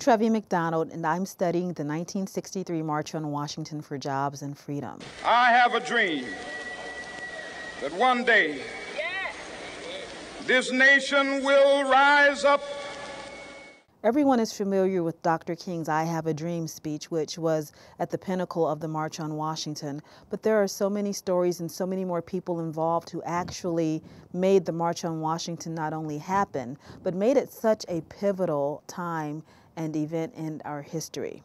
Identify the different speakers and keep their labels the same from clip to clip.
Speaker 1: I'm Trevy McDonald, and I'm studying the 1963 March on Washington for Jobs and Freedom.
Speaker 2: I have a dream that one day this nation will rise up.
Speaker 1: Everyone is familiar with Dr. King's I Have a Dream speech, which was at the pinnacle of the March on Washington. But there are so many stories and so many more people involved who actually made the March on Washington not only happen, but made it such a pivotal time and event in our history.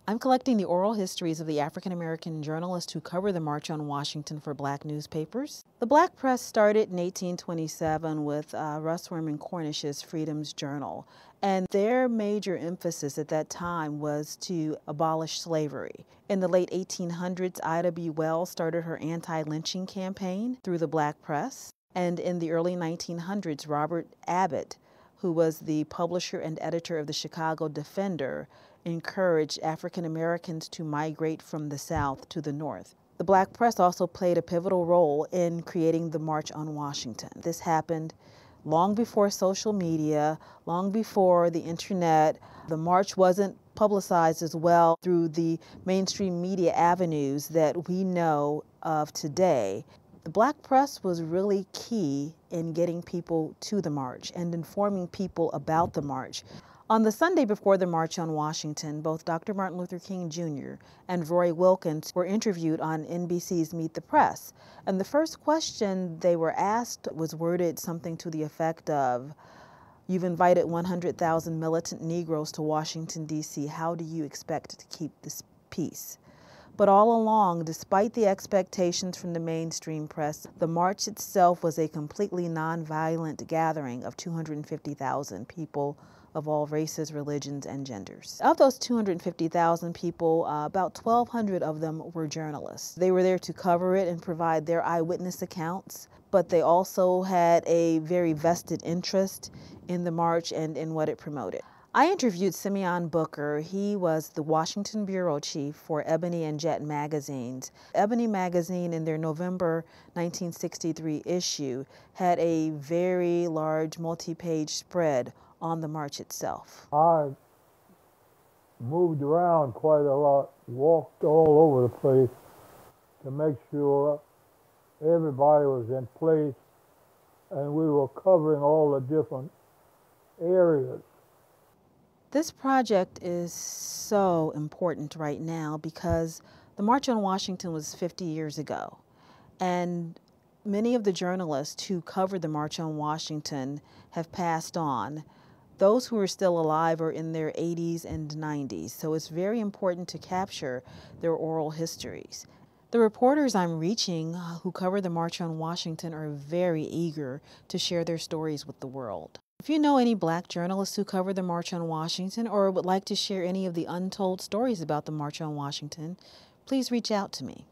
Speaker 1: I'm collecting the oral histories of the African-American journalists who covered the March on Washington for black newspapers. The black press started in 1827 with Russwurm and Cornish's Freedom's Journal, and their major emphasis at that time was to abolish slavery. In the late 1800s, Ida B. Wells started her anti-lynching campaign through the black press, and in the early 1900s, Robert Abbott, who was the publisher and editor of the Chicago Defender, encouraged African Americans to migrate from the South to the North. The black press also played a pivotal role in creating the March on Washington. This happened long before social media, long before the internet. The march wasn't publicized as well through the mainstream media avenues that we know of today. The black press was really key in getting people to the march and informing people about the march. On the Sunday before the March on Washington, both Dr. Martin Luther King Jr. and Roy Wilkins were interviewed on NBC's Meet the Press. And the first question they were asked was worded something to the effect of, "You've invited 100,000 militant Negroes to Washington, D.C. How do you expect to keep this peace?" But all along, despite the expectations from the mainstream press, the march itself was a completely nonviolent gathering of 250,000 people of all races, religions, and genders. Of those 250,000 people, about 1,200 of them were journalists. They were there to cover it and provide their eyewitness accounts, but they also had a very vested interest in the march and in what it promoted. I interviewed Simeon Booker. He was the Washington bureau chief for Ebony and Jet magazines. Ebony magazine, in their November 1963 issue, had a very large multi-page spread on the march itself.
Speaker 3: I moved around quite a lot, walked all over the place to make sure everybody was in place and we were covering all the different areas.
Speaker 1: This project is so important right now because the March on Washington was 50 years ago, and many of the journalists who covered the March on Washington have passed on. Those who are still alive are in their 80s and 90s, so it's very important to capture their oral histories. The reporters I'm reaching who cover the March on Washington are very eager to share their stories with the world. If you know any black journalists who covered the March on Washington or would like to share any of the untold stories about the March on Washington, please reach out to me.